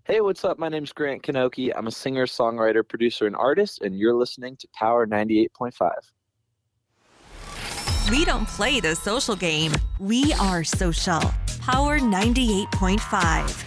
Hey, what's up? My name's Grant Kanoki. I'm a singer, songwriter, producer, and artist, and you're listening to Power 98.5. We don't play the social game. We are social. Power 98.5.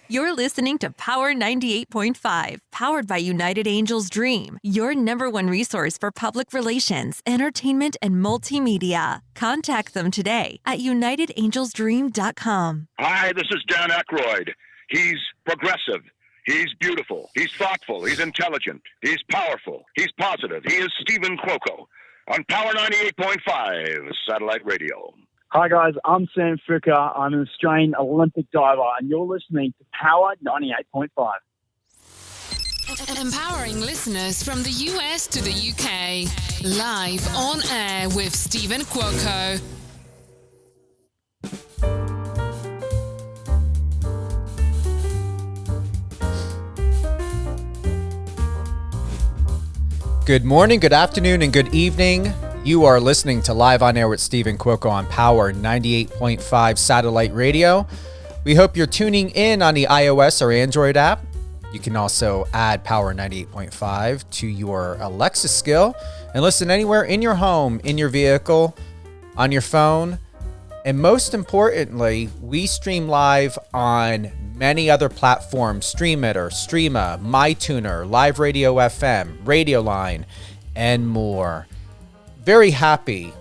You're listening to Power 98.5, powered by United Angels Dream, your number one resource for public relations, entertainment, and multimedia. Contact them today at unitedangelsdream.com. Hi, this is Dan Aykroyd. He's progressive. He's beautiful. He's thoughtful. He's intelligent. He's powerful. He's positive. He is Stephen Cuoco on Power 98.5 Satellite Radio. Hi guys, I'm Sam Fricker. I'm an Australian Olympic diver, and you're listening to Power 98.5. Empowering listeners from the US to the UK. Live on air with Stephen Cuoco. Good morning, good afternoon, and good evening. You are listening to Live on Air with Stephen Cuoco on Power 98.5 Satellite Radio. We hope you're tuning in on the iOS or Android app. You can also add Power 98.5 to your Alexa skill and listen anywhere in your home, in your vehicle, on your phone. And most importantly, we stream live on many other platforms: Streamitter, Streama, MyTuner, Live Radio FM, Radio Line, and more. Very happy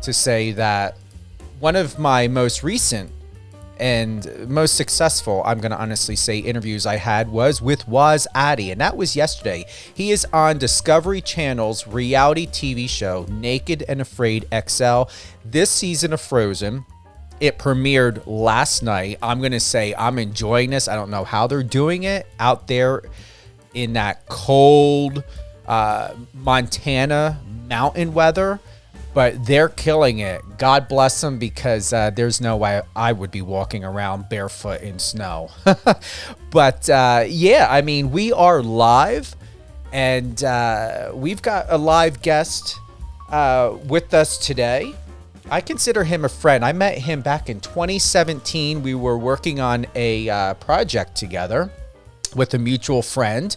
to say that one of my most recent and most successful, I'm going to honestly say, interviews I had was with Waz Addy, and that was yesterday. He is on Discovery Channel's reality TV show, Naked and Afraid XL, this season of Frozen. It premiered last night. I'm going to say I'm enjoying this. I don't know how they're doing it out there in that cold Montana mountain weather, but they're killing it. God bless them, because there's no way I would be walking around barefoot in snow. But yeah, I mean, we are live, and we've got a live guest with us today. I consider him a friend. I met him back in 2017. We were working on a project together with a mutual friend,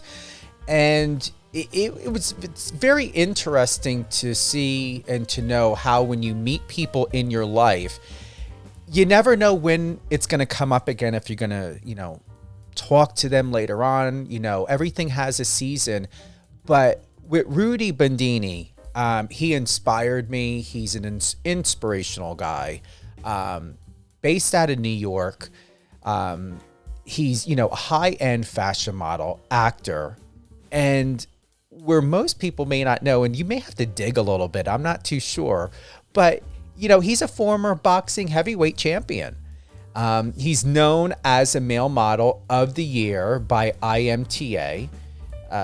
and it's very interesting to see and to know how when you meet people in your life, you never know when it's going to come up again, if you're going to, talk to them later on. Everything has a season. But with Rudy Bundini, he inspired me. He's an inspirational guy, based out of New York. He's, a high-end fashion model, actor, and where most people may not know, and you may have to dig a little bit, I'm not too sure, but, he's a former boxing heavyweight champion. He's known as a male model of the year by IMTA.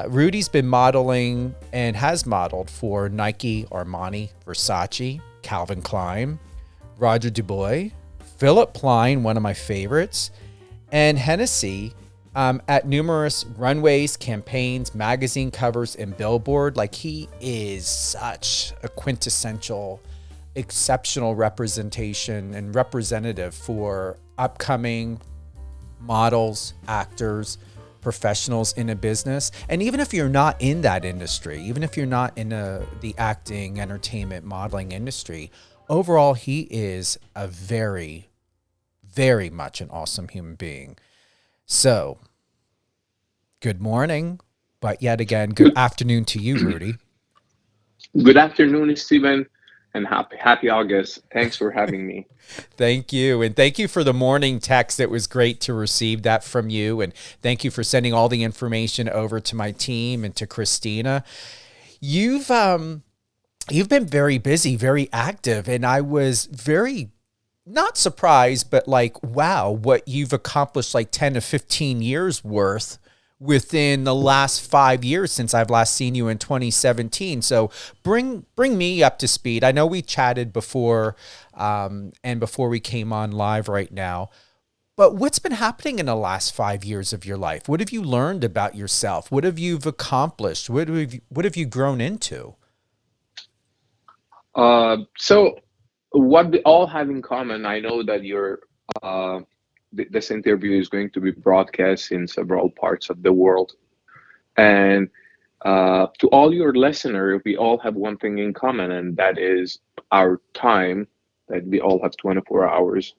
Rudy's been modeling and has modeled for Nike, Armani, Versace, Calvin Klein, Roger Dubuis, Philipp Plein, one of my favorites, and Hennessy, at numerous runways, campaigns, magazine covers, and billboard. Like, he is such a quintessential, exceptional representation and representative for upcoming models, actors, professionals in a business. And even if you're not in that industry, even if you're not in the acting, entertainment, modeling industry, overall, he is a very, very much an awesome human being. So, good morning, but yet again, good afternoon to you, Rudy. Good afternoon, Stephen, and happy August. Thanks for having me. Thank you, and thank you for the morning text. It was great to receive that from you, and thank you for sending all the information over to my team and to Christina. You've been very busy, very active, and I was very not surprised, but like, wow, what you've accomplished, like 10 to 15 years worth within the last 5 years since I've last seen you in 2017. So bring me up to speed. I know we chatted before, and before we came on live right now, but what's been happening in the last 5 years of your life? What have you learned about yourself? What have you accomplished? What have you grown into? So what we all have in common, I know that you're this interview is going to be broadcast in several parts of the world. And to all your listeners, we all have one thing in common, and that is our time, that we all have 24 hours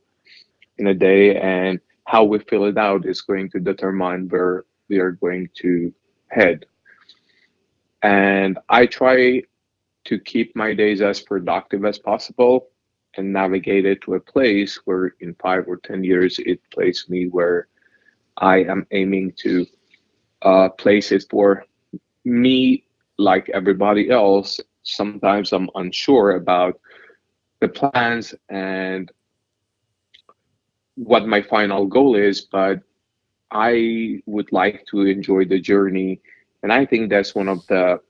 in a day, and how we fill it out is going to determine where we are going to head. And I try to keep my days as productive as possible and navigate it to a place where in 5 or 10 years it places me where I am aiming to place it for me. Like everybody else, sometimes I'm unsure about the plans and what my final goal is, but I would like to enjoy the journey. And I think that's one of the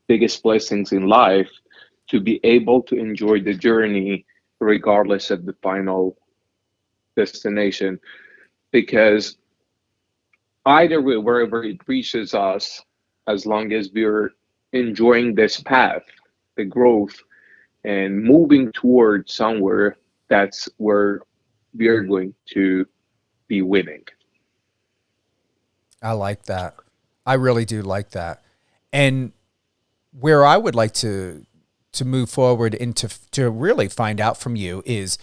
biggest blessings in life, to be able to enjoy the journey regardless of the final destination. Because either way, wherever it reaches us, as long as we're enjoying this path, the growth, and moving towards somewhere, that's where we are going to be winning. I like that. I really do like that. And where I would like to move forward into to really find out from you is,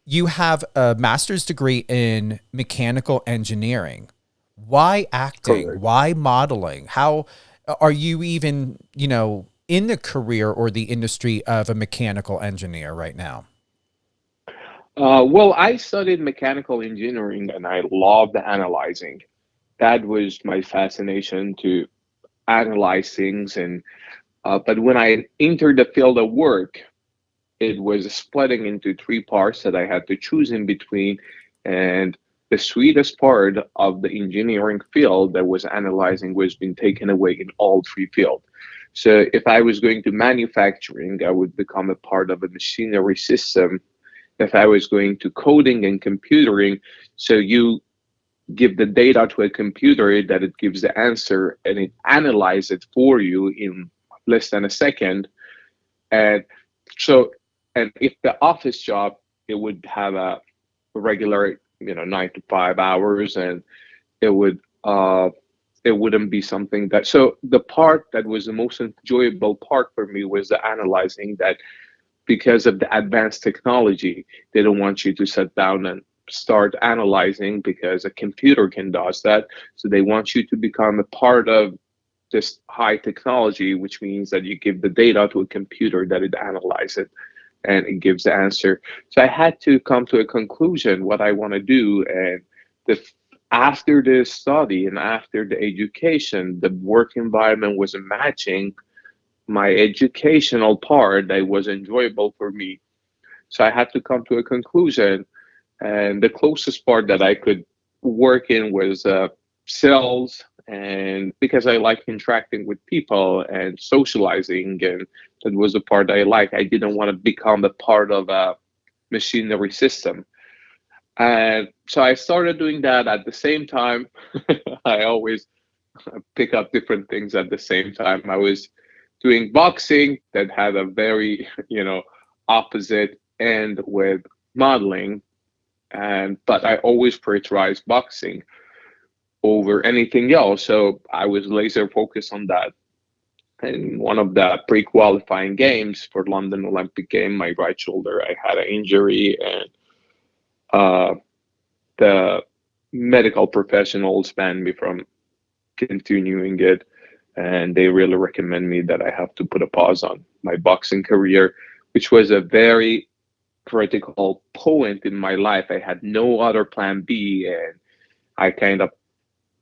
you have a master's degree in mechanical engineering. Why acting? Correct. Why modeling? How are you even, in the career or the industry of a mechanical engineer right now? Well, I studied mechanical engineering and I loved analyzing. That was my fascination, to analyze things. And but when I entered the field of work, it was splitting into three parts that I had to choose in between. And the sweetest part of the engineering field that was analyzing was being taken away in all three fields. So if I was going to manufacturing, I would become a part of a machinery system. If I was going to coding and computering, so you give the data to a computer that it gives the answer and it analyzes it for you in less than a second. And so, and if the office job, it would have a regular, 9 to 5 hours, and it would it wouldn't be something that. So the part that was the most enjoyable part for me was the analyzing. That because of the advanced technology, they don't want you to sit down and start analyzing, because a computer can does that. So they want you to become a part of this high technology, which means that you give the data to a computer that it analyzes it and it gives the answer. So I had to come to a conclusion what I want to do. And the after the study and after the education, the work environment wasn't matching my educational part that was enjoyable for me. So I had to come to a conclusion. And the closest part that I could work in was sales. And because I like interacting with people and socializing, and that was the part I like. I didn't want to become a part of a machinery system. And so I started doing that at the same time. I always pick up different things at the same time. I was doing boxing that had a very, opposite end with modeling. But I always prioritized boxing over anything else. So I was laser focused on that. And one of the pre-qualifying games for London Olympic game, my right shoulder, I had an injury, and the medical professionals banned me from continuing it. And they really recommend me that I have to put a pause on my boxing career, which was a very critical point in my life. I had no other plan B, and I kind of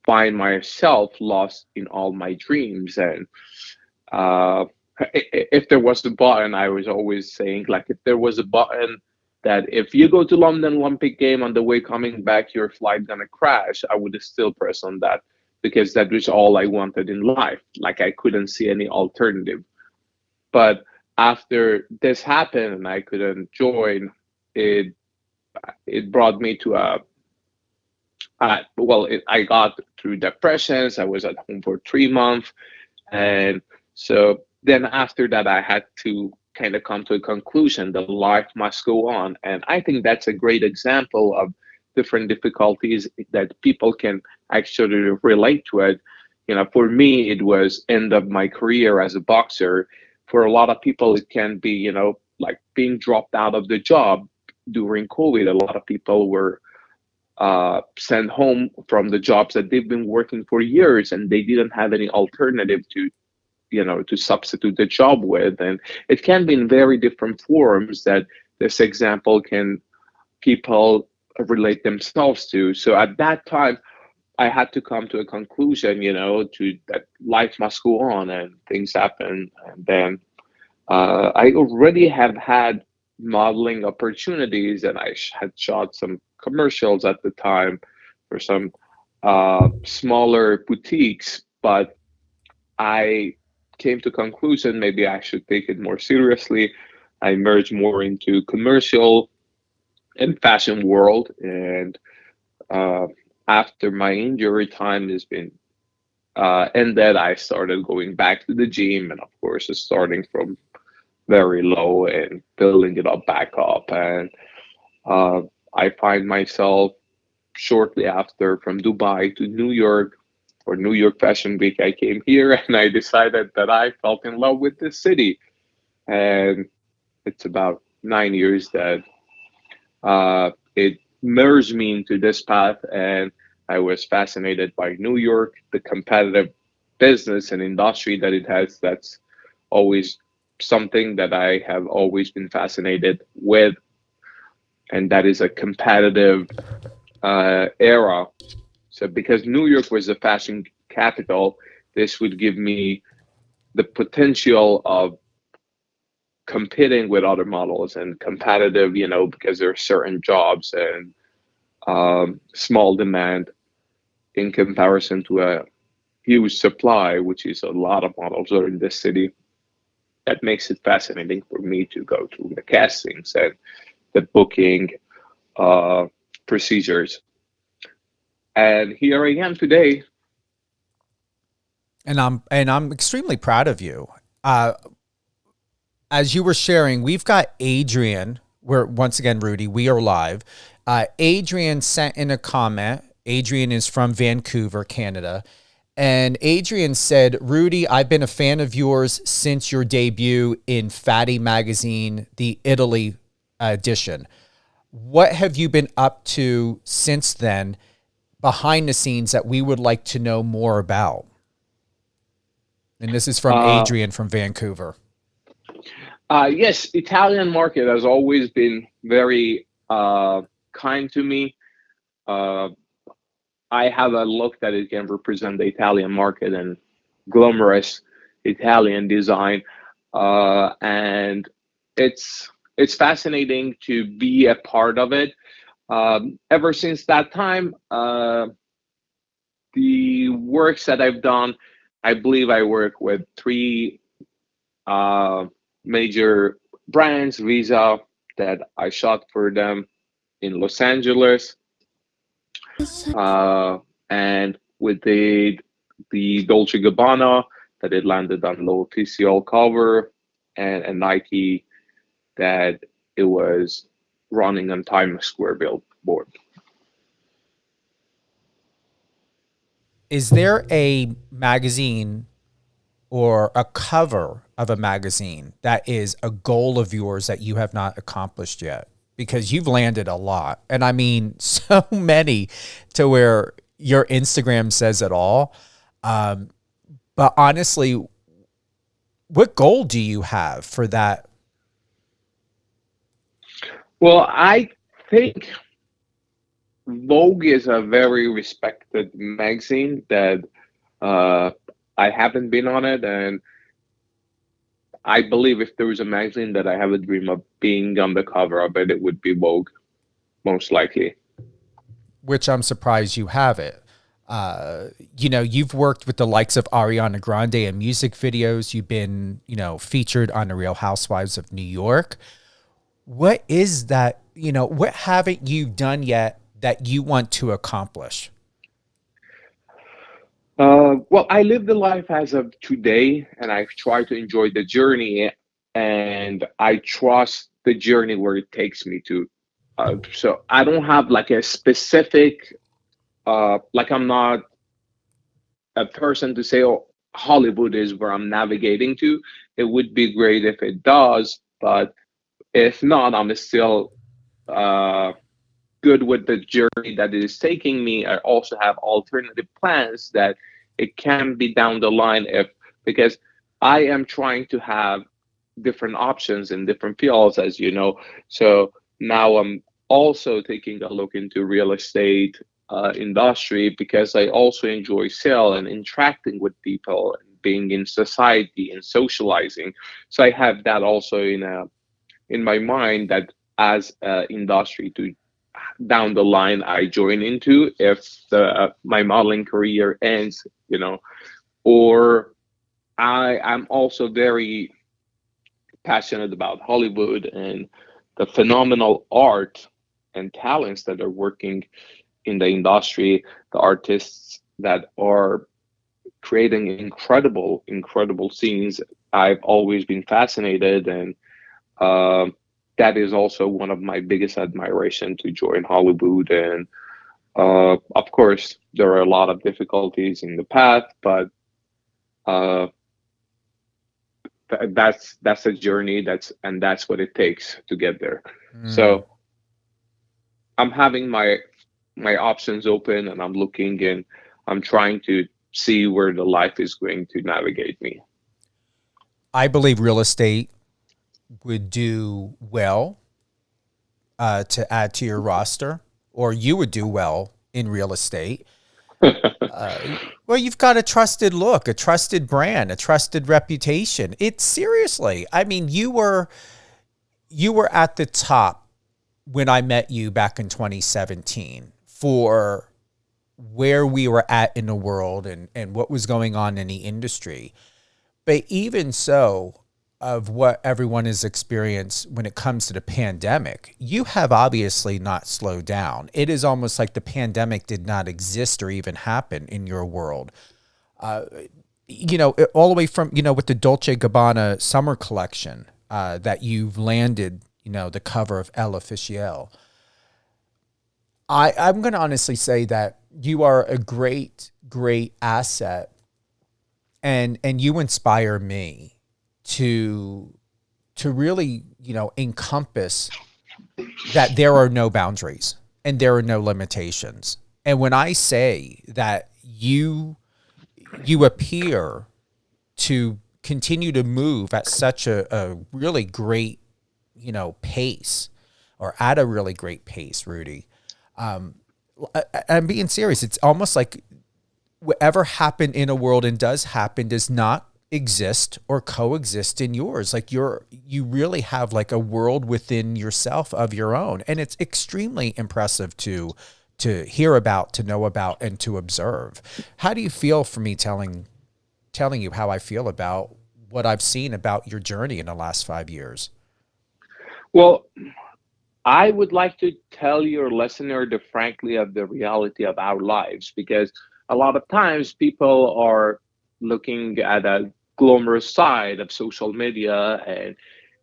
find myself lost in all my dreams. And if there was a button, I was always saying, like, if there was a button that if you go to London Olympic game, on the way coming back, your flight gonna crash, I would still press on that, because that was all I wanted in life. Like, I couldn't see any alternative. But after this happened and I couldn't join, it brought me to I got through depressions. I was at home for 3 months. And so then after that, I had to kind of come to a conclusion that life must go on. And I think that's a great example of different difficulties that people can actually relate to it. For me, it was end of my career as a boxer. For a lot of people, it can be, like being dropped out of the job during COVID. A lot of people were sent home from the jobs that they've been working for years, and they didn't have any alternative to substitute the job with. And it can be in very different forms that this example can people relate themselves to. So at that time, I had to come to a conclusion, to that life must go on and things happen. And then I already have had modeling opportunities, and I had shot some commercials at the time for some smaller boutiques, but I came to conclusion maybe I should take it more seriously. I merged more into commercial and fashion world, and after my injury time has been ended, I started going back to the gym, and of course, starting from very low and building it up back up. And I find myself shortly after from Dubai to New York for New York Fashion Week. I came here and I decided that I fell in love with this city. And it's about 9 years that it merged me into this path, and I was fascinated by New York, the competitive business and industry that it has. That's always something that I have always been fascinated with, and that is a competitive era. So because New York was the fashion capital, this would give me the potential of competing with other models and competitive, because there are certain jobs and small demand in comparison to a huge supply, which is a lot of models are in this city. That makes it fascinating for me to go through the castings and the booking procedures. And here I am today. And I'm extremely proud of you. As you were sharing, we've got Adrian. We're once again, Rudy, we are live. Adrian sent in a comment. Adrian is from Vancouver, Canada. And Adrian said, Rudy, I've been a fan of yours since your debut in Fatty Magazine, the Italy edition. What have you been up to since then, behind the scenes, that we would like to know more about? And this is from Adrian from Vancouver. Yes, Italian market has always been very kind to me. I have a look that it can represent the Italian market and glamorous Italian design, and it's fascinating to be a part of it. Ever since that time, the works that I've done, I believe I work with 3 major brands, Visa, that I shot for them in Los Angeles. And with the Dolce & Gabbana that it landed on the official cover, and a Nike that it was running on Times Square billboard. Is there a magazine or a cover of a magazine that is a goal of yours that you have not accomplished yet? Because you've landed a lot. And I mean, so many to where your Instagram says it all. But honestly, what goal do you have for that? Well, I think Vogue is a very respected magazine that I haven't been on it, and I believe if there was a magazine that I have a dream of being on the cover of it, it would be Vogue, most likely. Which I'm surprised you have it. You've worked with the likes of Ariana Grande in music videos. You've been, featured on The Real Housewives of New York. What is that, what haven't you done yet that you want to accomplish? Well, I live the life as of today, and I try to enjoy the journey. and I trust the journey where it takes me to. So I don't have like a specific, like I'm not a person to say, oh, Hollywood is where I'm navigating to. It would be great if it does, but if not, I'm still uh, good with the journey that it is taking me. I also have alternative plans that it can be down the line if, because I am trying to have different options in different fields, as you know. So now I'm also taking a look into real estate industry because I also enjoy sale and interacting with people and being in society and socializing. So I have that also in my mind that as an industry to down the line I join into if my modeling career ends, or I'm also very passionate about Hollywood and the phenomenal art and talents that are working in the industry, the artists that are creating incredible scenes. I've always been fascinated, and that is also one of my biggest admiration to join Hollywood. And of course, there are a lot of difficulties in the path, but uh, that's a journey. That's what it takes to get there. So I'm having my options open, and I'm looking, and I'm trying to see where the life is going to navigate me. I believe real estate would do well to add to your roster, or you would do well in real estate. Well, you've got a trusted look, a trusted brand, a trusted reputation. It's seriously, I mean, you were at the top when I met you back in 2017 for where we were at in the world and what was going on in the industry. But even so, of what everyone has experienced when it comes to the pandemic, you have obviously not slowed down. It is almost like the pandemic did not exist or even happen in your world. All the way from, with the Dolce & Gabbana summer collection that you've landed, the cover of Elle Officielle. I'm going to honestly say that you are a great asset, and you inspire me to really, encompass that there are no boundaries and there are no limitations. And when I say that you appear to continue to move at such a really great, pace, or at a really great pace, Rudy, I'm being serious. It's almost like whatever happened in a world and does happen does not exist or coexist in yours. Like you really have like a world within yourself of your own. And it's extremely impressive to hear about, to know about, and to observe. How do you feel for me telling you how I feel about what I've seen about your journey in the last 5 years? Well, I would like to tell your listener frankly of the reality of our lives, because a lot of times people are looking at a glamorous side of social media and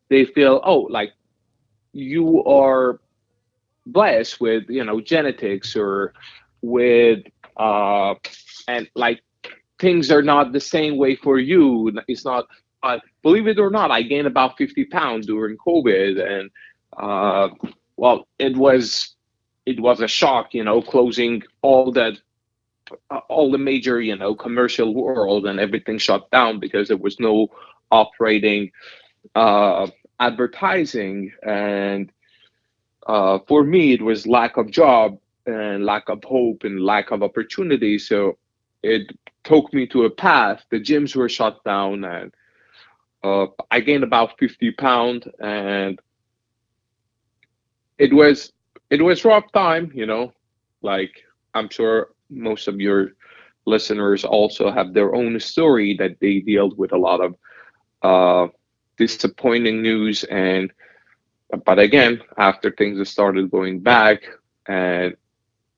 they feel, oh, like you are blessed with, genetics or with, and like things are not the same way for you. It's not, believe it or not, I gained about 50 pounds during COVID, and well, it was a shock, closing all the major, commercial world, and everything shut down because there was no operating advertising. And for me, it was lack of job and lack of hope and lack of opportunity. So it took me to a path. The gyms were shut down, and I gained about 50 pounds, and it was rough time, like I'm sure most of your listeners also have their own story that they dealt with a lot of disappointing news. But again, after things started going back, and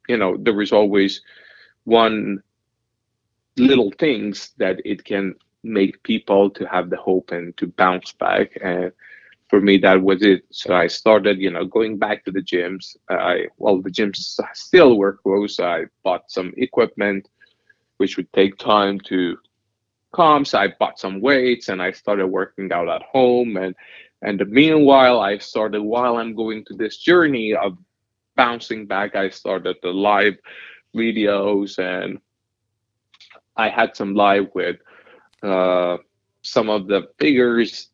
there was always one little things that it can make people to have the hope and to bounce back. And for me, that was it. So I started, going back to the gyms. The gyms still were closed. So I bought some equipment, which would take time to come. So I bought some weights and I started working out at home. And meanwhile, while I'm going to this journey of bouncing back, I started the live videos, and I had some live with some of the figures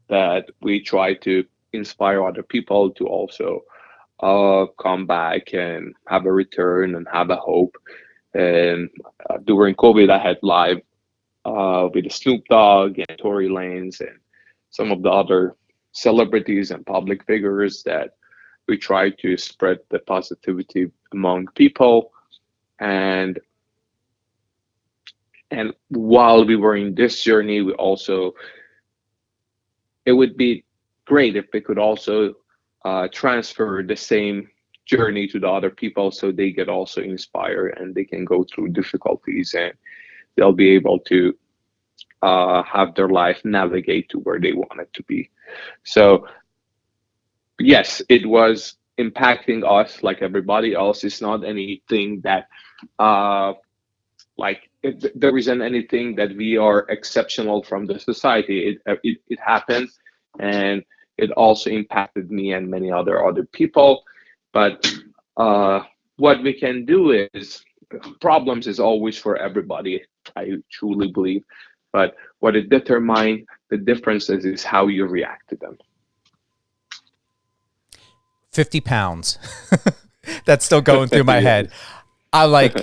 that we try to inspire other people to also come back and have a return and have a hope. And during COVID, I had live with Snoop Dogg and Tory Lanez and some of the other celebrities and public figures that we try to spread the positivity among people. And while we were in this journey, it would be great if we could also transfer the same journey to the other people, so they get also inspired and they can go through difficulties and they'll be able to have their life navigate to where they want it to be. So yes, it was impacting us like everybody else. It's not anything that there isn't anything that we are exceptional from the society. It happened, and it also impacted me and many other people. But what we can do is, problems is always for everybody, I truly believe. But what it determines the differences is how you react to them. 50 pounds. That's still going through my head. I'm like,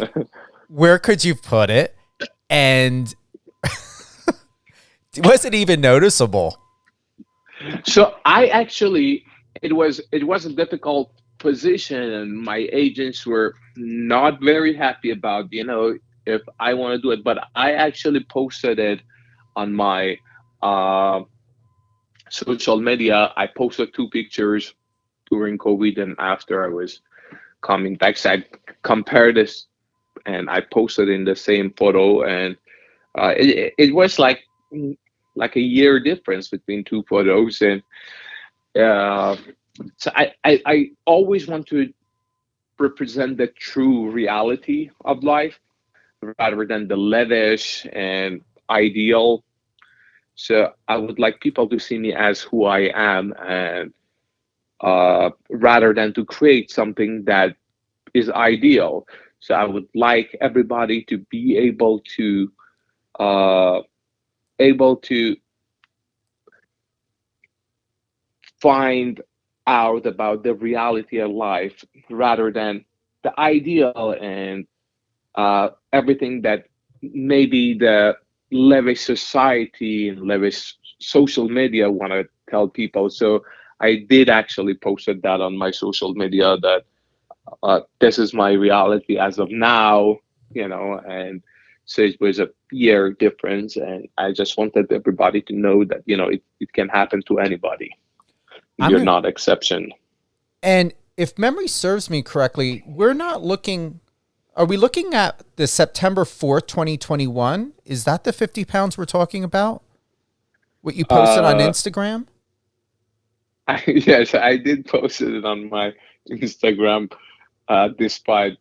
where could you put it? And was it even noticeable? So it was a difficult position, and my agents were not very happy about, if I want to do it. But I actually posted it on my social media. I posted 2 pictures during COVID and after I was coming back. So I compared this and I posted in the same photo, and it was like a year difference between 2 photos. And so I always want to represent the true reality of life rather than the lavish and ideal. So I would like people to see me as who I am, and rather than to create something that is ideal. So I would like everybody to be able to find out about the reality of life rather than the ideal and everything that maybe the lavish society and lavish social media want to tell people. So I did actually posted that on my social media that this is my reality as of now, and so it was a year difference. And I just wanted everybody to know that, it can happen to anybody. You're not exception. And if memory serves me correctly, are we looking at the September 4th, 2021? Is that the 50 pounds we're talking about? What you posted on Instagram? Yes, I did post it on my Instagram, despite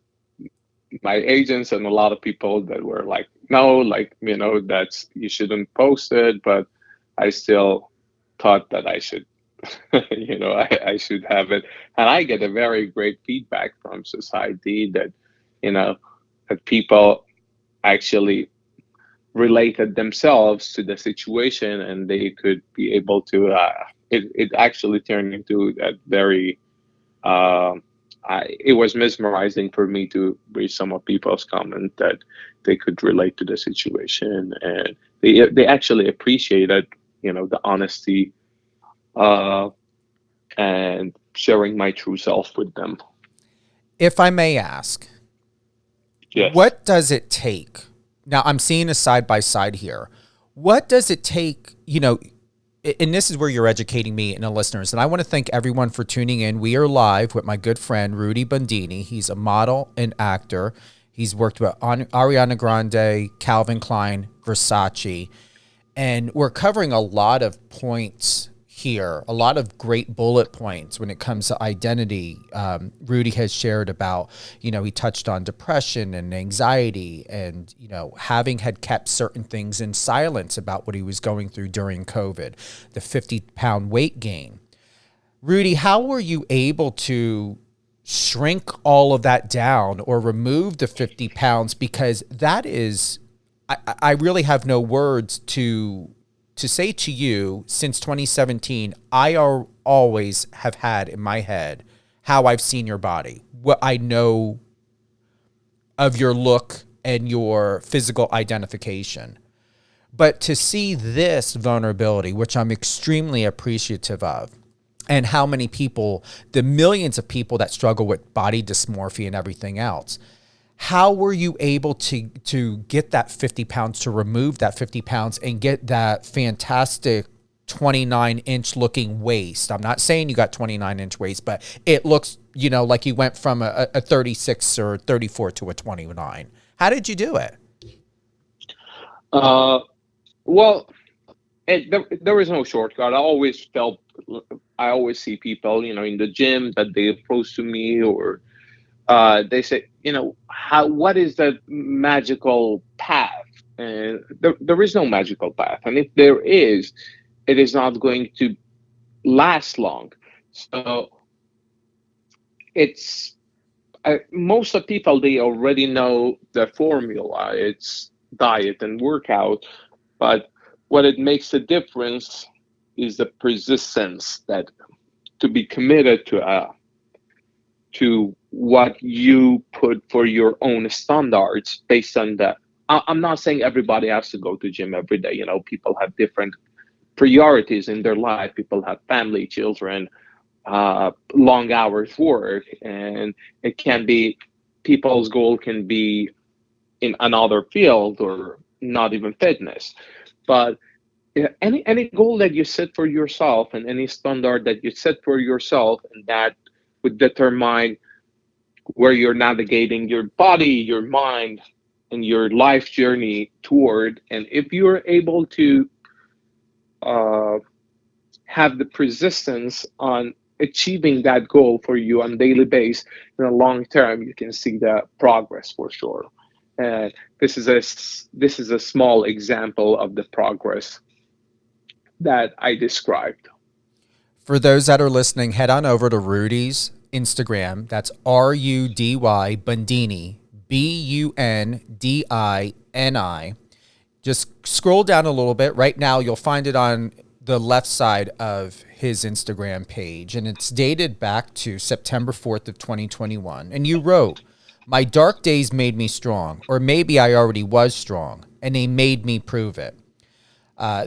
my agents and a lot of people that were like, no, you shouldn't post it. But I still thought that I should, I should have it. And I get a very great feedback from society that, that people actually related themselves to the situation and they could be able to, it actually turned into that very, it was mesmerizing for me to read some of people's comment that they could relate to the situation, and they actually appreciated, the honesty, and sharing my true self with them. If I may ask, yes. What does it take? Now I'm seeing a side by side here. What does it take, and this is where you're educating me and the listeners, and I want to thank everyone for tuning in. We are live with my good friend, Rudy Bundini. He's a model and actor. He's worked with Ariana Grande, Calvin Klein, Versace. And we're covering a lot of points here, a lot of great bullet points when it comes to identity. Rudy has shared about, he touched on depression and anxiety and, having had kept certain things in silence about what he was going through during COVID, the 50-pound weight gain. Rudy, how were you able to shrink all of that down or remove the 50 pounds? Because that is, I really have no words to say to you. Since 2017, I always have had in my head how I've seen your body, what I know of your look and your physical identification. But to see this vulnerability, which I'm extremely appreciative of, and how many people, the millions of people that struggle with body dysmorphia and everything else, how were you able to get that 50 pounds, to remove that 50 pounds and get that fantastic 29-inch looking waist? I'm not saying you got 29-inch waist, but it looks, like you went from a 36 or 34 to a 29. How did you do it? Well, there is no shortcut. I always see people, in the gym that they approach to me, or they say, what is the magical path? And there is no magical path. And if there is, it is not going to last long. So most of people, they already know the formula. It's diet and workout. But what it makes a difference is the persistence, that to be committed to what you put for your own standards based on that. I'm not saying everybody has to go to gym every day. People have different priorities in their life. People have family, children, long hours work, and it can be, people's goal can be in another field or not even fitness. But any goal that you set for yourself and any standard that you set for yourself, and that would determine where you're navigating your body, your mind, and your life journey toward. And if you're able to have the persistence on achieving that goal for you on a daily basis, in the long term, you can see the progress for sure. And this is a small example of the progress that I described. For those that are listening, head on over to Rudy's Instagram. That's Rudy Bundini, Bundini. Just scroll down a little bit. Right now, you'll find it on the left side of his Instagram page, and it's dated back to September 4th of 2021. And you wrote, "My dark days made me strong, or maybe I already was strong, and they made me prove it.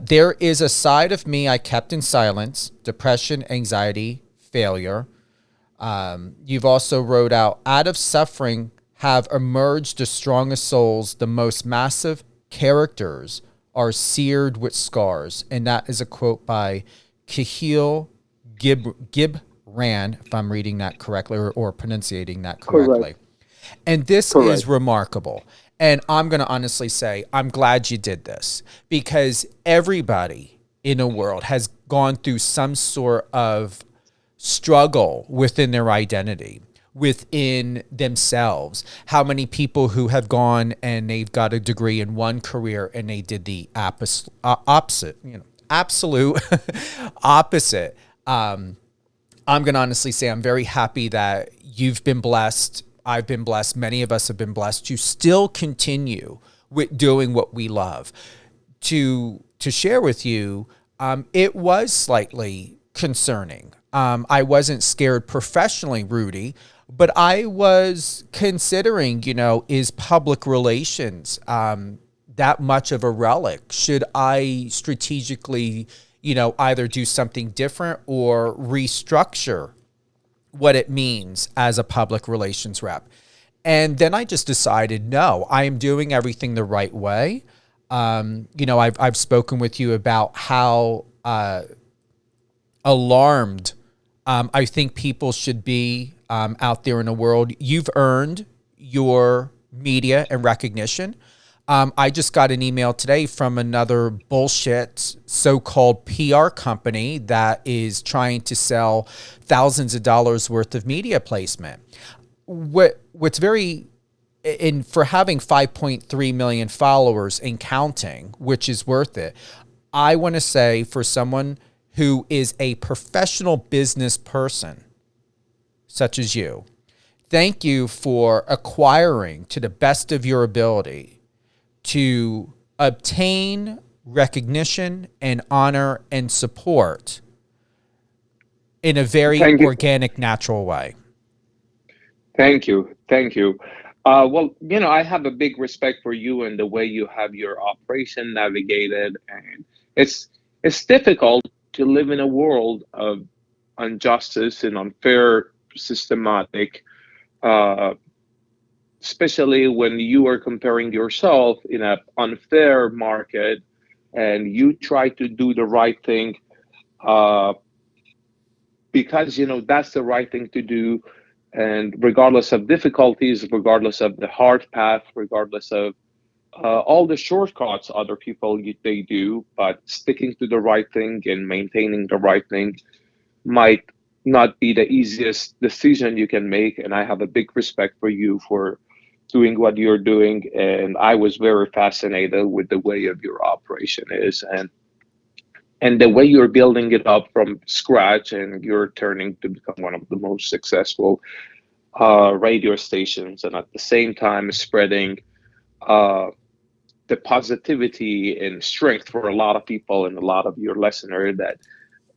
There is a side of me I kept in silence: depression, anxiety, failure." You've also wrote out of suffering have emerged the strongest souls, the most massive characters are seared with scars. And that is a quote by Kahil Gibran, if I'm reading that correctly or pronouncing that correctly. Correct. And this is remarkable. And I'm going to honestly say, I'm glad you did this, because everybody in the world has gone through some sort of struggle within their identity, within themselves. How many people who have gone and they've got a degree in one career and they did the opposite, absolute opposite. I'm going to honestly say I'm very happy that you've been blessed. I've been blessed. Many of us have been blessed to still continue with doing what we love. To share with you, it was slightly concerning. I wasn't scared professionally, Rudy, but I was considering, is public relations that much of a relic? Should I strategically, either do something different or restructure what it means as a public relations rep? And then I just decided, no, I am doing everything the right way. I've spoken with you about how alarmed I think people should be out there in the world. You've earned your media and recognition. I just got an email today from another bullshit so-called PR company that is trying to sell thousands of dollars worth of media placement. What's very, for having 5.3 million followers and counting, which is worth it, I want to say for someone who is a professional business person, such as you, thank you for acquiring to the best of your ability to obtain recognition and honor and support in a very organic, natural way. Thank you. Thank you. Well, I have a big respect for you and the way you have your operation navigated. And it's difficult to live in a world of injustice and unfair systematic, especially when you are comparing yourself in an unfair market and you try to do the right thing because that's the right thing to do, and regardless of difficulties, regardless of the hard path, regardless of all the shortcuts other people they do, but sticking to the right thing and maintaining the right thing might not be the easiest decision you can make. And I have a big respect for you for doing what you're doing, and I was very fascinated with the way of your operation is, and the way you're building it up from scratch, and you're turning to become one of the most successful radio stations, and at the same time spreading the positivity and strength for a lot of people and a lot of your listeners that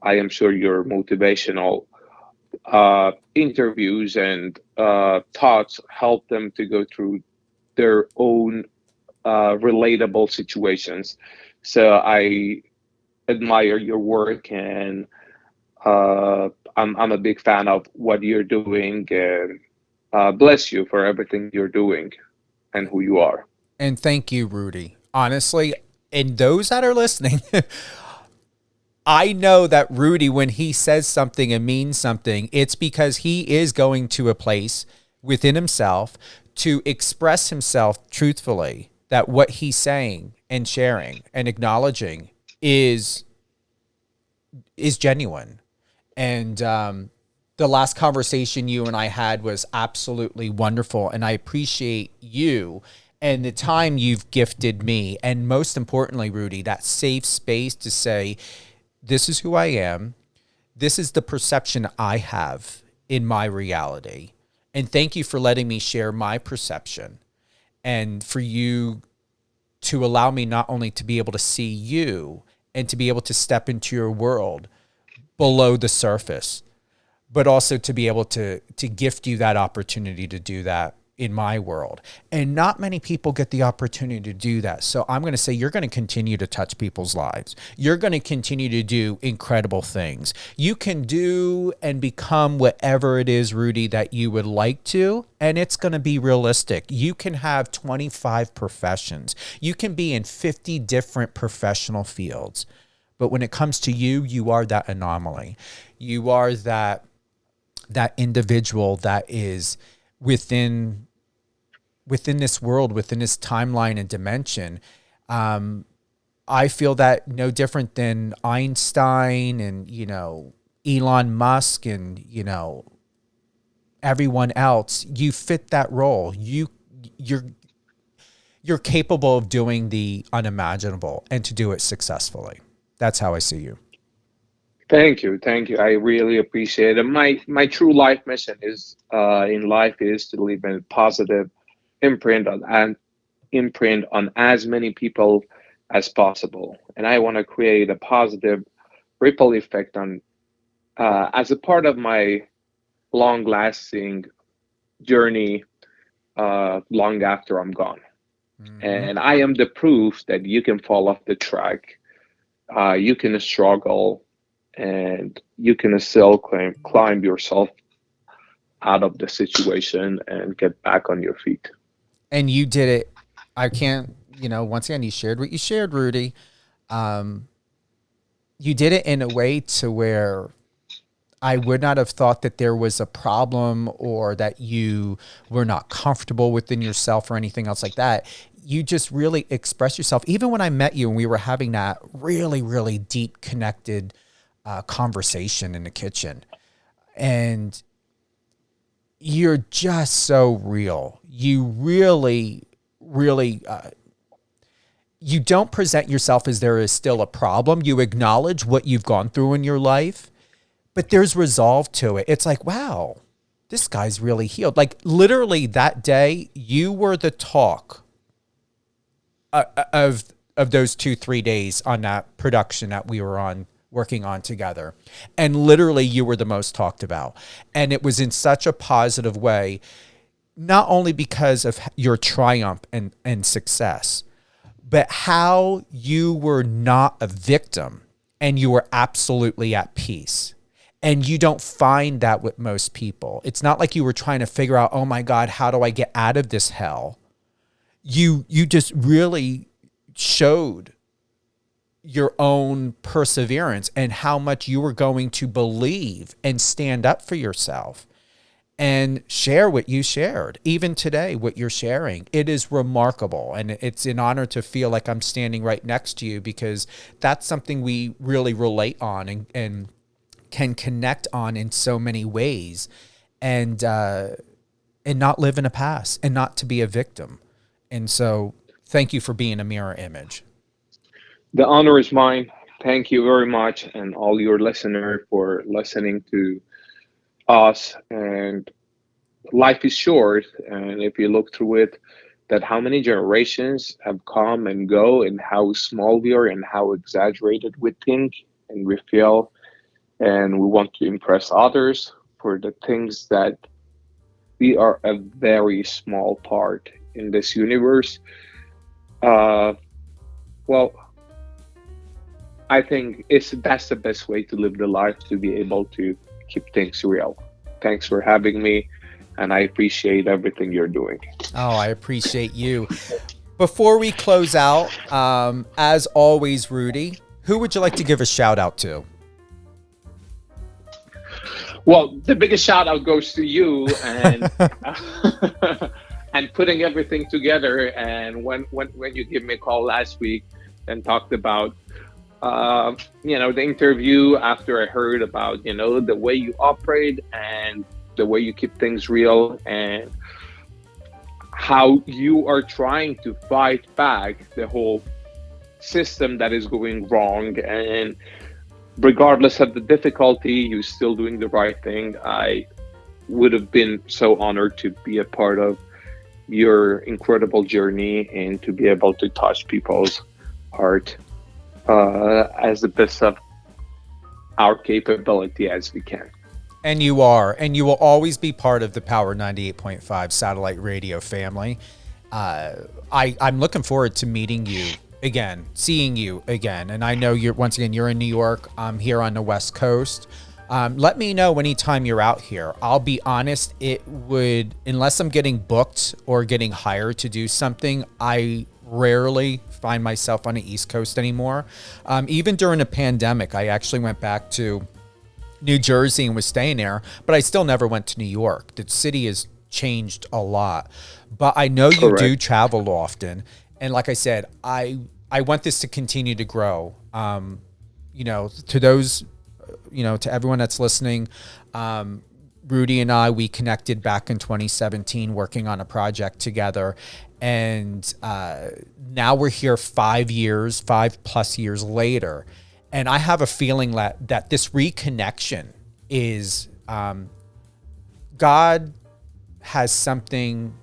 I am sure your motivational interviews and thoughts help them to go through their own relatable situations. So I admire your work, and I'm a big fan of what you're doing, and bless you for everything you're doing and who you are. And thank you, Rudy. Honestly, and those that are listening, I know that Rudy, when he says something and means something, it's because he is going to a place within himself to express himself truthfully, that what he's saying and sharing and acknowledging is genuine. And the last conversation you and I had was absolutely wonderful, and I appreciate you and the time you've gifted me, and most importantly, Rudy, that safe space to say, this is who I am. This is the perception I have in my reality. And thank you for letting me share my perception, and for you to allow me not only to be able to see you and to be able to step into your world below the surface, but also to be able to gift you that opportunity to do that in my world. And not many people get the opportunity to do that. So I'm going to say you're going to continue to touch people's lives. You're going to continue to do incredible things. You can do and become whatever it is, Rudy, that you would like to, and it's going to be realistic. You can have 25 professions. You can be in 50 different professional fields. But when it comes to you, you are that anomaly. You are that individual that is within this world, within this timeline and dimension. I feel that no different than Einstein and, Elon Musk and, everyone else. You fit that role. You're capable of doing the unimaginable and to do it successfully. That's how I see you. Thank you. I really appreciate it. My true life mission is in life is to leave a positive imprint on as many people as possible, and I want to create a positive ripple effect on as a part of my long-lasting journey long after I'm gone. Mm-hmm. And I am the proof that you can fall off the track, you can struggle, and you can still climb yourself out of the situation and get back on your feet. And you did it. I can't, once again, you shared what you shared, Rudy. You did it in a way to where I would not have thought that there was a problem or that you were not comfortable within yourself or anything else like that. you just really express yourself. Even when I met you and we were having that really, really deep connected conversation in the kitchen, and you're just so real. You really, really, you don't present yourself as there is still a problem. You acknowledge what you've gone through in your life, but there's resolve to it. It's like, wow, this guy's really healed. Like literally that day, you were the talk of those 2-3 days on that production that we were on working on together. And literally you were the most talked about. And it was in such a positive way, not only because of your triumph and success, but how you were not a victim and you were absolutely at peace. And you don't find that with most people. It's not like you were trying to figure out, oh my God, how do I get out of this hell? You just really showed your own perseverance and how much you were going to believe and stand up for yourself and share what you shared. Even today, what you're sharing, it is remarkable. And it's an honor to feel like I'm standing right next to you, because that's something we really relate on and can connect on in so many ways, and not live in a past and not to be a victim. And so thank you for being a mirror image. The honor is mine. Thank you very much, and all your listeners for listening to us. And life is short, and if you look through it, that how many generations have come and go, and how small we are, and how exaggerated we think and we feel, and we want to impress others for the things that we are a very small part in this universe. Well, I think that's the best way to live the life, to be able to keep things real. Thanks for having me, and I appreciate everything you're doing. Oh, I appreciate you. Before we close out, as always, Rudy, who would you like to give a shout out to? Well, the biggest shout out goes to you, and and putting everything together. And when you gave me a call last week and talked about the interview, after I heard about the way you operate and the way you keep things real, and how you are trying to fight back the whole system that is going wrong, and regardless of the difficulty, you're still doing the right thing. I would have been so honored to be a part of your incredible journey and to be able to touch people's heart as the best of our capability as we can. And you are, and you will always be part of the Power 98.5 satellite radio family. I'm looking forward to meeting you again, seeing you again. And I know you're in New York. I'm here on the West Coast. Let me know anytime you're out here. I'll be honest, unless I'm getting booked or getting hired to do something, I rarely find myself on the East Coast anymore. Even during the pandemic, I actually went back to New Jersey and was staying there, but I still never went to New York. The city has changed a lot, but I know you Correct. do travel often. And like I said, I want this to continue to grow. To those, to everyone that's listening, Rudy and I, we connected back in 2017 working on a project together. And now we're here 5+ years later. And I have a feeling that this reconnection is, God has something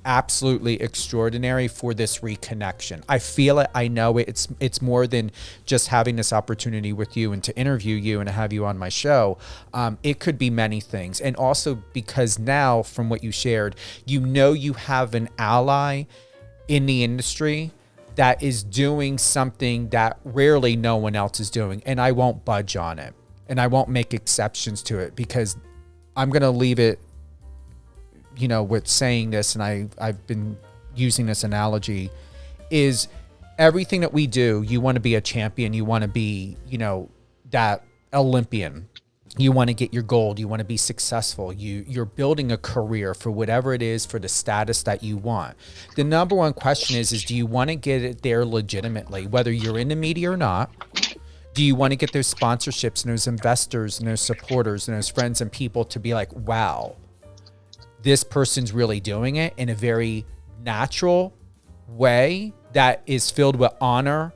absolutely extraordinary for this reconnection. I feel it. I know it. It's more than just having this opportunity with you and to interview you and to have you on my show. It could be many things. And also because now, from what you shared, you have an ally in the industry that is doing something that rarely no one else is doing. And I won't budge on it. And I won't make exceptions to it, because I'm going to leave it, with saying this, and I've been using this analogy, is everything that we do, you want to be a champion. You want to be, that Olympian. You want to get your gold. You want to be successful. You're building a career for whatever it is, for the status that you want. The number one question is do you want to get it there legitimately, whether you're in the media or not? Do you want to get those sponsorships and those investors and those supporters and those friends and people to be like, wow, this person's really doing it in a very natural way that is filled with honor,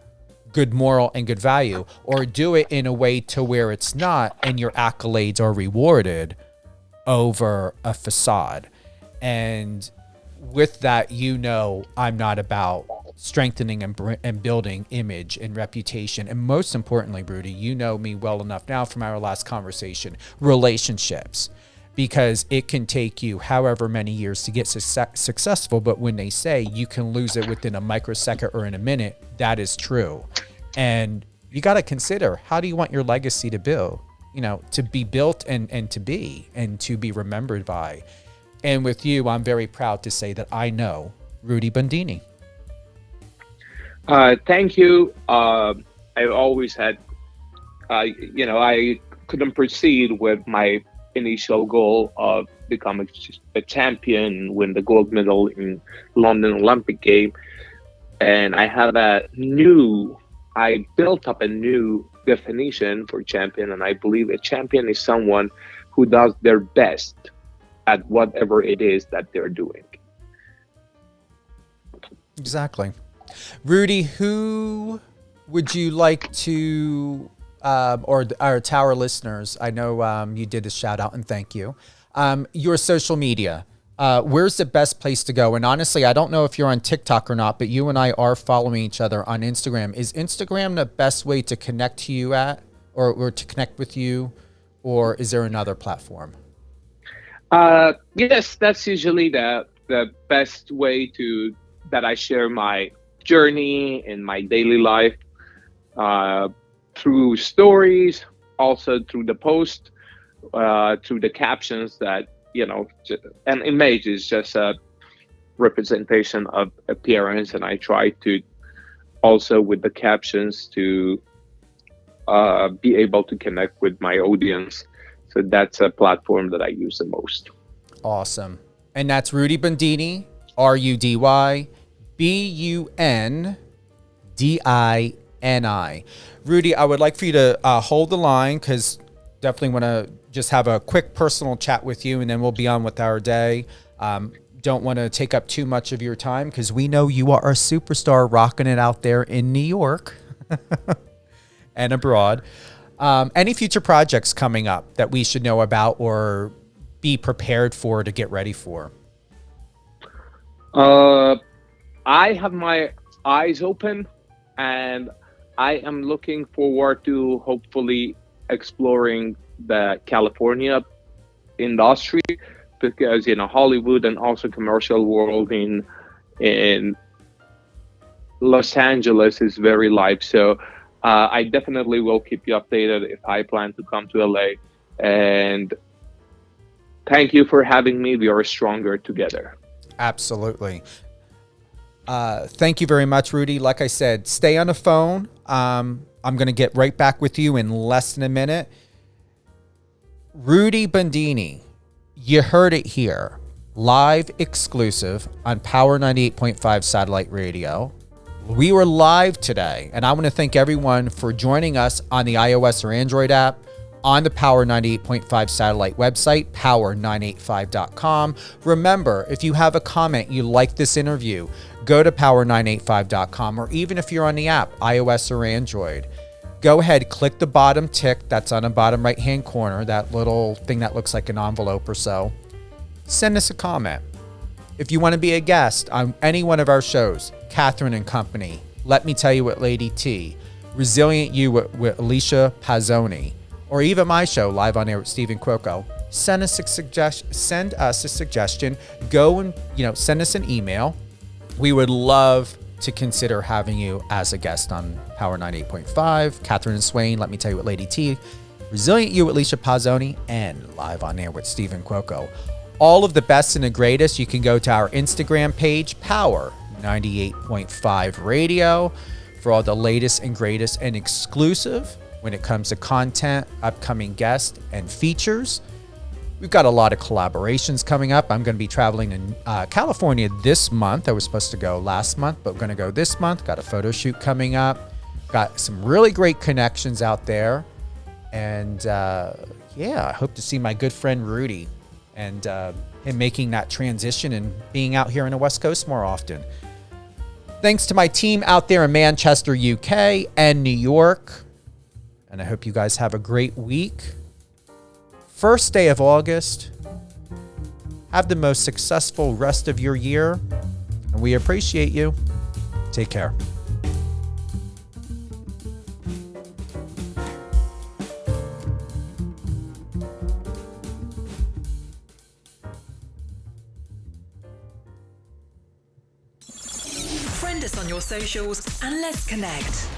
good moral, and good value? Or do it in a way to where it's not and your accolades are rewarded over a facade? And with that, I'm not about strengthening and building image and reputation. And most importantly, Rudy, you know me well enough now from our last conversation, relationships, because it can take you however many years to get successful. But when they say you can lose it within a microsecond or in a minute, that is true. And you got to consider, how do you want your legacy to build, to be built and to be remembered by? And with you, I'm very proud to say that I know Rudy Bundini. Thank you. I've always had, I couldn't proceed with my initial goal of becoming a champion, win the gold medal in London Olympic game. And I built up a new definition for champion. And I believe a champion is someone who does their best at whatever it is that they're doing. Exactly. Rudy, who would you like to, or our Tower listeners, I know you did a shout out and thank you, your social media, where's the best place to go? And honestly, I don't know if you're on TikTok or not, but you and I are following each other on Instagram. Is Instagram the best way to connect to you at, or to connect with you, or is there another platform? Yes, that's usually the best way that I share my journey in my daily life, through stories, also through the post, through the captions that, an image is just a representation of appearance. And I try to also with the captions to be able to connect with my audience. So that's a platform that I use the most. Awesome. And that's Rudy Bundini, RUDY BUNDINI. Rudy, I would like for you to hold the line, because definitely want to just have a quick personal chat with you, and then we'll be on with our day. Don't want to take up too much of your time, because we know you are a superstar rocking it out there in New York and abroad. Any future projects coming up that we should know about or be prepared for to get ready for? I have my eyes open, and I am looking forward to hopefully exploring the California industry, because Hollywood and also commercial world in Los Angeles is very live. So I definitely will keep you updated if I plan to come to LA. And thank you for having me. We are stronger together. Absolutely. Thank you very much, Rudy. Like I said, stay on the phone. I'm going to get right back with you in less than a minute. Rudy Bundini, you heard it here. Live exclusive on Power 98.5 satellite radio. We were live today, and I want to thank everyone for joining us on the iOS or Android app, on the Power 98.5 satellite website, power985.com. Remember, if you have a comment, you like this interview, go to power985.com, or even if you're on the app, iOS or Android, go ahead, click the bottom tick that's on the bottom right-hand corner, that little thing that looks like an envelope or so. Send us a comment. If you want to be a guest on any one of our shows, Catherine and Company, Let Me Tell You with Lady T, Resilient You with Alicia Pazzoni, or even my show, Live on Air with Stephen Cuoco, send us a suggestion. Go and send us an email. We would love to consider having you as a guest on Power 98.5, Catherine and Swain, Let Me Tell You with Lady T, Resilient You with Alicia Pazzoni, and Live on Air with Stephen Cuoco. All of the best and the greatest. You can go to our Instagram page, Power 98.5 Radio, for all the latest and greatest and exclusive. when it comes to content, upcoming guests, and features. We've got a lot of collaborations coming up. I'm going to be traveling in California this month. I was supposed to go last month, but we're going to go this month. Got a photo shoot coming up. Got some really great connections out there. And I hope to see my good friend Rudy and him making that transition and being out here in the West Coast more often. Thanks to my team out there in Manchester, UK and New York. And I hope you guys have a great week. First day of August. Have the most successful rest of your year. And we appreciate you. Take care. Friend us on your socials and let's connect.